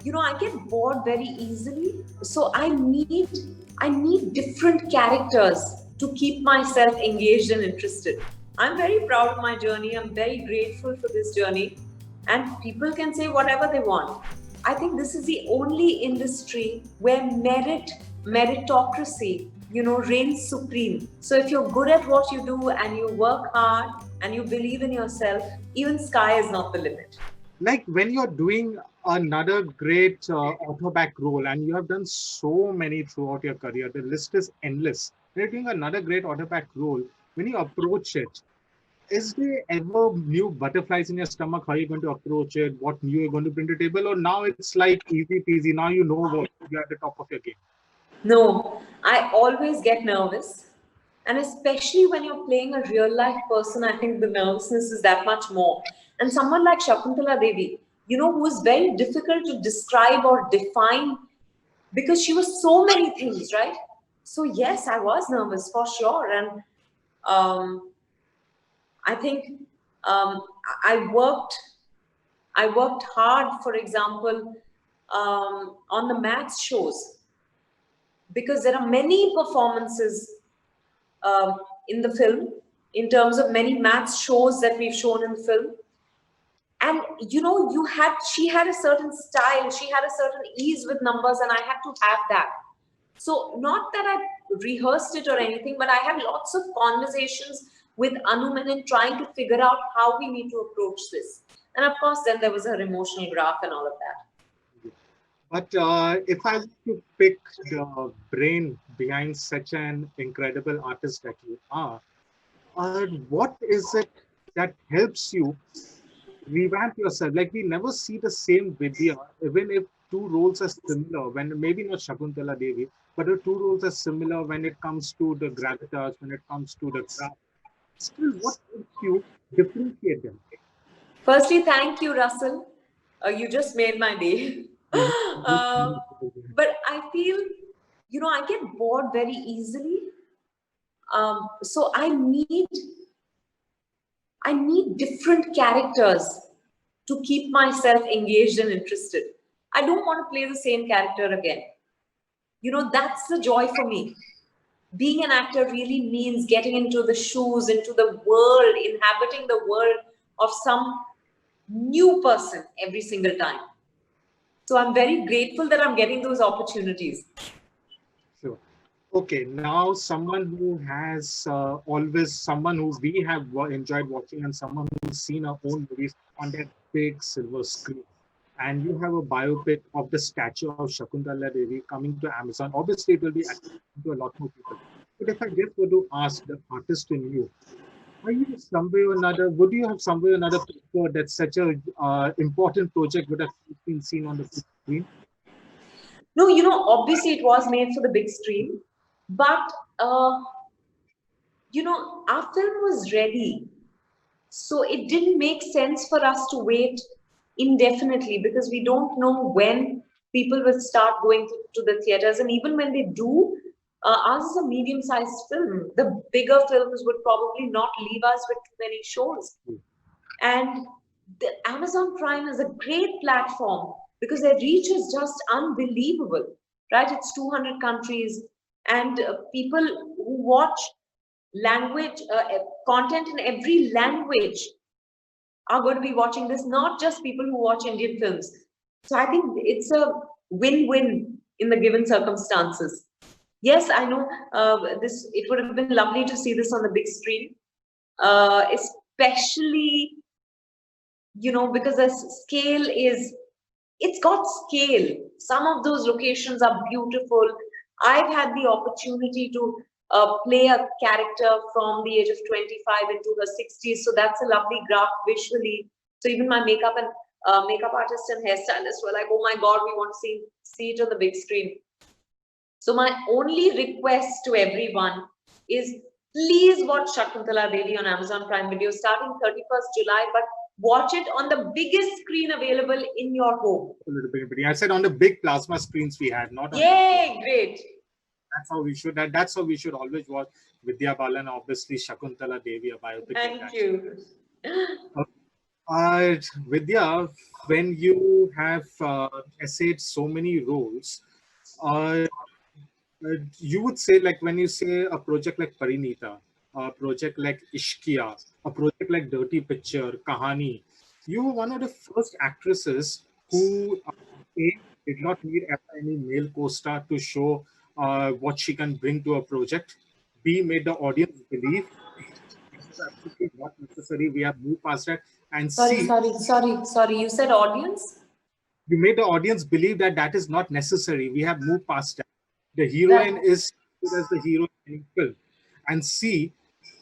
I get bored very easily. So I need different characters to keep myself engaged and interested. I'm very proud of my journey. I'm very grateful for this journey. And people can say whatever they want. I think this is the only industry where meritocracy, reigns supreme. So if you're good at what you do and you work hard and you believe in yourself, even sky is not the limit. Like when you're doing another great author-back role, and you have done so many throughout your career, the list is endless. When you're doing another great author-back role, when you approach it, is there ever new butterflies in your stomach? How are you going to approach it? What new you're going to bring to the table? Or now it's like easy peasy. Now you know what you're at the top of your game. No, I always get nervous. And especially when you're playing a real life person, I think the nervousness is that much more. And someone like Shakuntala Devi, who is very difficult to describe or define because she was so many things, right? So, yes, I was nervous for sure. And um, I think um, I worked I worked hard, for example, on the maths shows because there are many performances um, in the film in terms of many maths shows that we've shown in the film. And she had a certain style, she had a certain ease with numbers, and I had to have that. So not that I rehearsed it or anything, but I had lots of conversations with Anu Menon trying to figure out how we need to approach this. And of course, then there was her emotional graph and all of that. But if I were to pick the brain behind such an incredible artist that you are, what is it that helps you revamp yourself? Like we never see the same Vidya, even if two roles are similar. When maybe not Shakuntala Devi, but the two roles are similar when it comes to the gravitas, when it comes to the craft. Still, what helps you differentiate them? Firstly, thank you, Russell. You just made my day. But I feel, I get bored very easily. So I need different characters to keep myself engaged and interested. I don't want to play the same character again. That's the joy for me. Being an actor really means getting into the shoes, into the world, inhabiting the world of some new person every single time. So I'm very grateful that I'm getting those opportunities. Sure. Okay, now someone who has always someone who we have enjoyed watching and someone who's seen our own movies on that big silver screen. And you have a biopic of the statue of Shakuntala Devi coming to Amazon. Obviously, it will be accessible to a lot more people. But if I just were to ask the artist in you, are you some way or another, would you have some way or another preferred that such a important project would have been seen on the big screen? No, obviously it was made for the big screen, but our film was ready. So it didn't make sense for us to wait indefinitely because we don't know when people will start going to the theaters. And even when they do, ours is a medium sized film. The bigger films would probably not leave us with too many shows. And the Amazon Prime is a great platform because their reach is just unbelievable, right? It's 200 countries, and people who watch language content in every language are going to be watching this, not just people who watch Indian films. So I think it's a win-win in the given circumstances. Yes, I know this. It would have been lovely to see this on the big screen, especially because the scale is, it's got scale. Some of those locations are beautiful. I've had the opportunity to play a character from the age of 25 into her 60s, so that's a lovely graph visually. So even my makeup artist and hairstylist were like, oh my god, we want to see it on the big screen. So my only request to everyone is, please watch Shakuntala Devi on Amazon Prime Video starting 31st July, but watch it on the biggest screen available in your home. A little bit. I said on the big plasma screens we had, not on. Yay, great. That's how we should. That's how we should always watch Vidya Balan. Obviously, Shakuntala Devi, a biopic. Thank you. Vidya, when you have essayed so many roles, uh, you would say, like when you say a project like Parinita, a project like Ishkia, a project like Dirty Picture, Kahani, you were one of the first actresses who A, did not need any male co-star to show what she can bring to a project. B, made the audience believe this is absolutely not necessary. We have moved past that. And Sorry, C, sorry, sorry, sorry. You said audience? you made the audience believe that that is not necessary. We have moved past that. The heroine That is as the hero in any film. And C,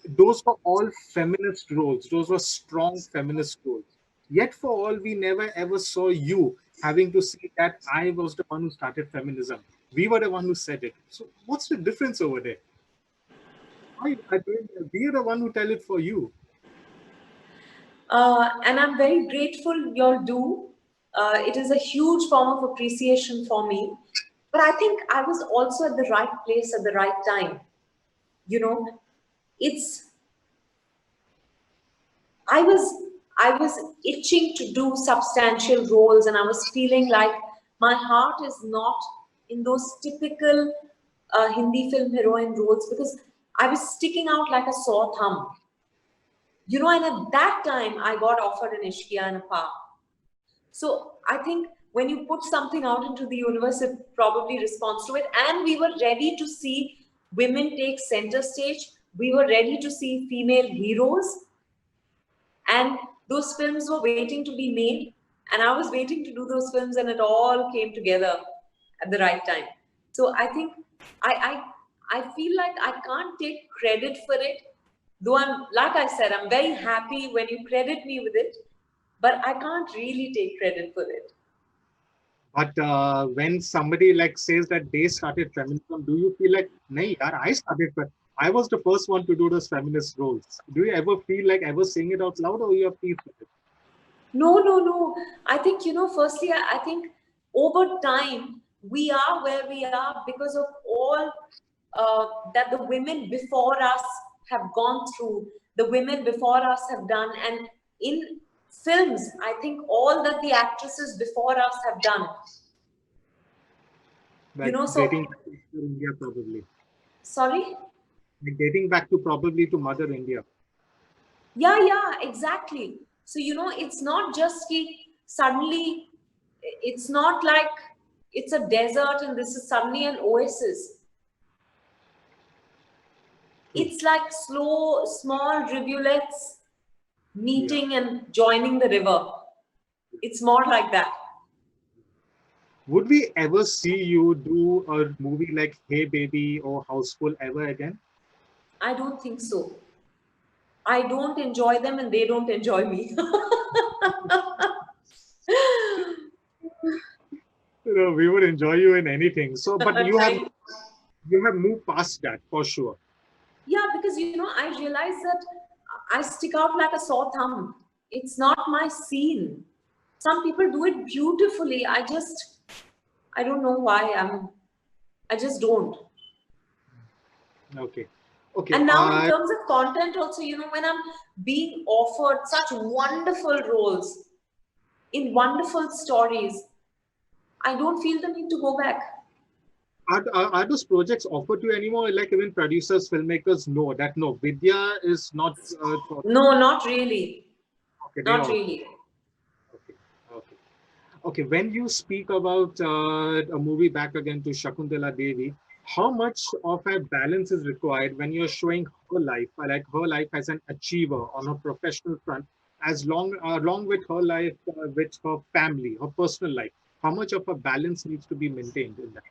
those were all feminist roles. Those were strong feminist roles. Yet for all, we never ever saw you having to say that I was the one who started feminism. We were the one who said it. So what's the difference over there? We are the one who tell it for you. and I'm very grateful you'll do. It is a huge form of appreciation for me. But I think I was also at the right place at the right time. You know, it's I was itching to do substantial roles, and I was feeling like my heart is not in those typical Hindi film heroine roles because I was sticking out like a sore thumb. And at that time I got offered an Ishkia and a Pa. So I think when you put something out into the universe, it probably responds to it. And we were ready to see women take center stage. We were ready to see female heroes. And those films were waiting to be made. And I was waiting to do those films, and it all came together at the right time. So I think I feel like I can't take credit for it. Though I'm, like I said, I'm very happy when you credit me with it, but I can't really take credit for it. But when somebody like says that they started feminism, do you feel like, nahi, yaar, I started, but I was the first one to do those feminist roles? Do you ever feel like ever saying it out loud, or you have peace with it? No, no, no. I think, firstly, I think over time, we are where we are because of all that the women before us have gone through, the women before us have done. And in films, I think all that the actresses before us have done, Like so, dating back to India, probably. sorry? Like dating back to probably to Mother India. Yeah, yeah, exactly. So, it's not just suddenly, it's not like it's a desert and this is suddenly an oasis. True. It's like slow, small rivulets Yeah. meeting and joining the river. It's more like that. Would we ever see you do a movie like Hey Baby or Houseful ever again? I don't think so. I don't enjoy them and they don't enjoy me. We would enjoy you in anything. So, but Thank you have moved past that for sure. Yeah, because I realize that I stick out like a sore thumb. It's not my scene. Some people do it beautifully. I don't know why. I just don't. Okay. Okay. And now in terms of content also, when I'm being offered such wonderful roles in wonderful stories, I don't feel the need to go back. Are those projects offered to you anymore? Like even producers, filmmakers know that no, Vidya is not. No, not really. Okay, they Not all. really. Okay, okay, okay. When you speak about a movie back again to Shakuntala Devi, how much of a balance is required when you're showing her life, like her life as an achiever on her professional front, as long along with her life with her family, her personal life? How much of a balance needs to be maintained in that?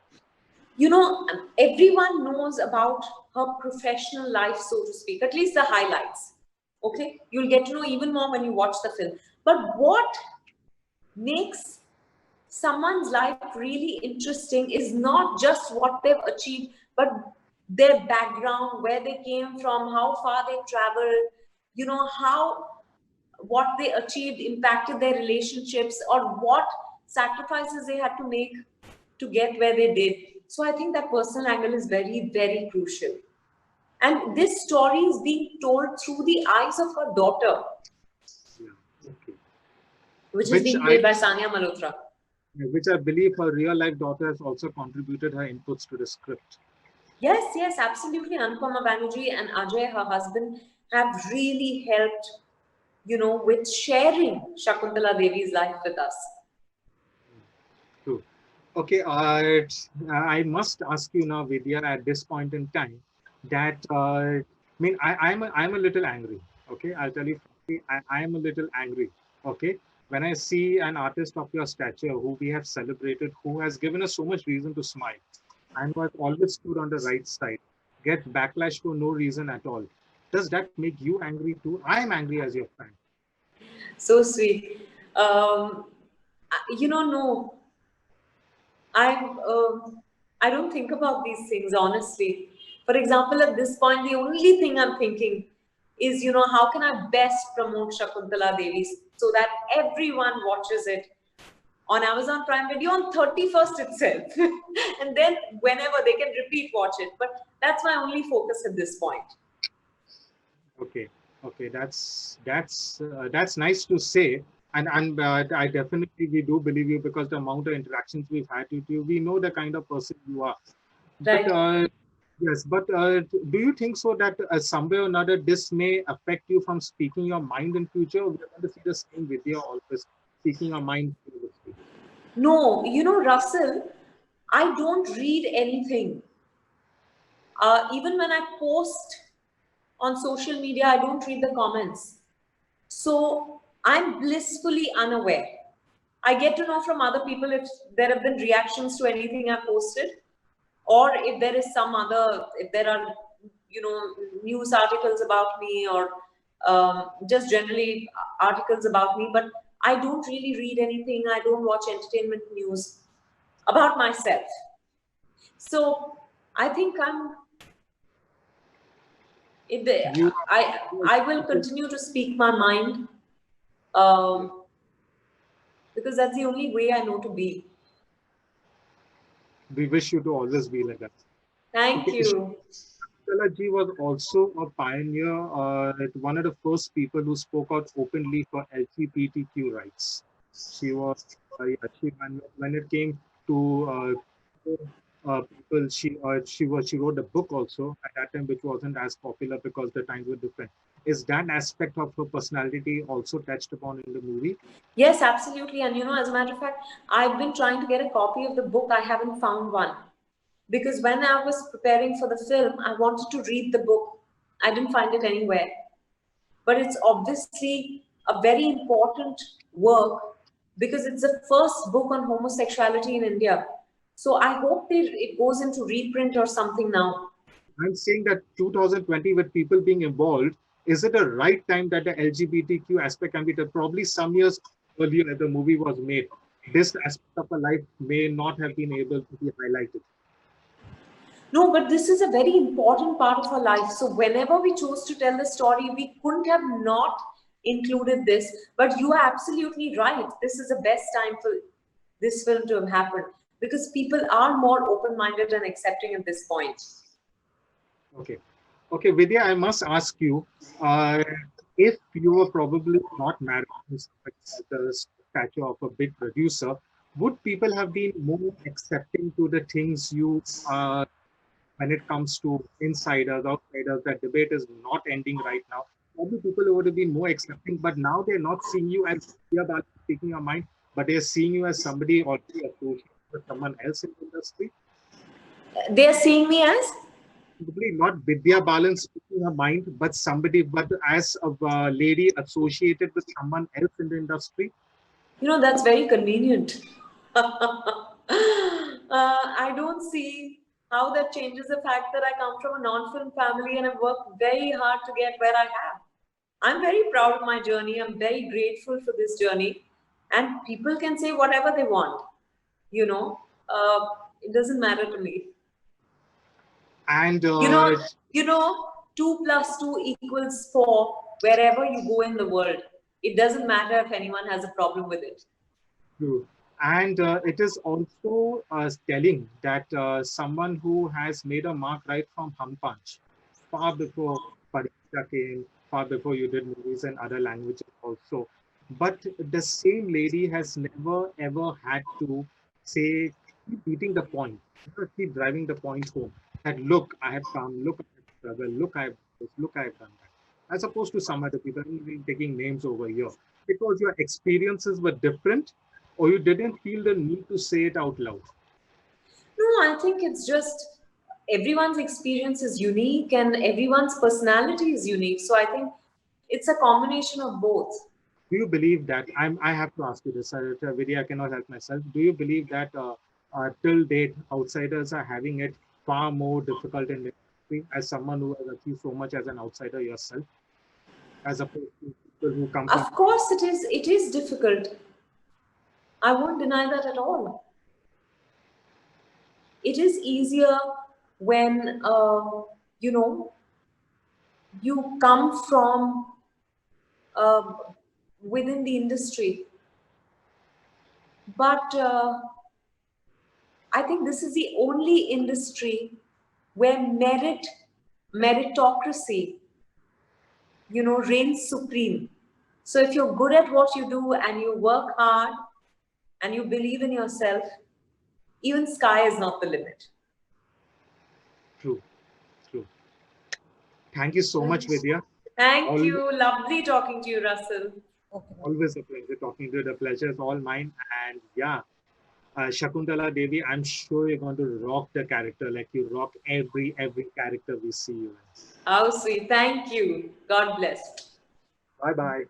Everyone knows about her professional life, so to speak, at least the highlights. Okay, you'll get to know even more when you watch the film. But what makes someone's life really interesting is not just what they've achieved, but their background, where they came from, how far they traveled, how what they achieved impacted their relationships, or what sacrifices they had to make to get where they did. So I think that personal angle is very, very crucial. And this story is being told through the eyes of her daughter. Yeah. Okay. which is which being I played by Sania Malhotra. which I believe her real life daughter has also contributed her inputs to the script. Yes, yes, absolutely. Anupama Banerjee and Ajay, her husband, have really helped, with sharing Shakuntala Devi's life with us. True. Okay, I must ask you now, Vidya, at this point in time, that I'm a little angry. Okay, I'll tell you, frankly, I am a little angry. Okay, when I see an artist of your stature who we have celebrated, who has given us so much reason to smile, and who has always stood on the right side, get backlash for no reason at all. Does that make you angry too? I am angry as your fan. So sweet. No, I don't think about these things honestly. For example, at this point, the only thing I'm thinking is, how can I best promote Shakuntala Devi so that everyone watches it on Amazon Prime Video on 31st itself, and then whenever they can repeat watch it. But that's my only focus at this point. Okay, okay, that's nice to say, and I definitely we do believe you because the amount of interactions we've had with you, we know the kind of person you are. But Right. yes, but do you think so that somewhere or another this may affect you from speaking your mind in future? We're going to see the same video always speaking your mind fearlessly. No, Russell, I don't read anything. Even when I post on social media, I don't read the comments. So I'm blissfully unaware. I get to know from other people if there have been reactions to anything I posted, or if there is if there are, news articles about me, or just generally articles about me. But I don't really read anything. I don't watch entertainment news about myself. So I think it, You, I will continue to speak my mind, um, because that's the only way I know to be. we wish you to always be like that. Thank Okay, you. Shakuntala ji was also a pioneer, one of the first people who spoke out openly for LGBTQ rights. She was, when it came to people, she wrote a book also at that time, which wasn't as popular because the times were different. Is that aspect of her personality also touched upon in the movie? Yes, absolutely. And as a matter of fact, I've been trying to get a copy of the book. I haven't found one. Because when I was preparing for the film, I wanted to read the book. I didn't find it anywhere. But it's obviously a very important work because it's the first book on homosexuality in India. So I hope it goes into reprint or something now. I'm saying that 2020, with people being involved, is it a right time that the LGBTQ aspect can be done? Probably some years earlier that the movie was made, this aspect of a life may not have been able to be highlighted. No, but this is a very important part of our life. So whenever we chose to tell the story, we couldn't have not included this. But you are absolutely right. This is the best time for this film to have happened because people are more open-minded and accepting at this point. Okay. Okay, Vidya, I must ask you, uh, if you were probably not married to somebody at the stature of a big producer, would people have been more accepting to the things you when it comes to insiders, outsiders? That debate is not ending right now. Probably people would have been more accepting, but now they're not seeing you as Vidya Balan speaking your mind, but they're seeing you as somebody already associated with someone else in the industry. They are seeing me as, Probably not Vidya Balan speaking her mind, but somebody, but as a lady associated with someone else in the industry. that's very convenient. I don't see how that changes the fact that I come from a non-film family and I've worked very hard to get where I have. I'm very proud of my journey. I'm very grateful for this journey. And people can say whatever they want, you know. Uh, it doesn't matter to me. And You know, you know, 2 plus 2 equals 4 wherever you go in the world. It doesn't matter if anyone has a problem with it. true. And it is also telling that someone who has made a mark right from Hum Punch, far before Pariksha came, far before you did movies in other languages also. but the same lady has never ever had to say, keep beating the point, keep driving the point home. That look, I have come, look, I have struggled, look, I have this, look, I have done that. As opposed to some other people, I'm not taking names over here, because your experiences were different, or you didn't feel the need to say it out loud. No, I think it's just everyone's experience is unique and everyone's personality is unique. So I think it's a combination of both. Do you believe that I have to ask you this, Vidya, I cannot help myself. Do you believe that till date outsiders are having it far more difficult in the industry, as someone who has achieved so much as an outsider yourself, as opposed to people who come from? Of course, it is difficult. I won't deny that at all. It is easier when you know you come from uh, within the industry, but I think this is the only industry where meritocracy, reigns supreme. So if you're good at what you do and you work hard and you believe in yourself, even sky is not the limit. True, true. Thank you so much, Vidya. Thank All, you. Lovely talking to you, Russell. Okay. always a pleasure talking to you. The pleasure is all mine. And yeah, Shakuntala Devi, I'm sure you're going to rock the character like you rock every character we see you in. How sweet. Thank you. God bless. Bye bye.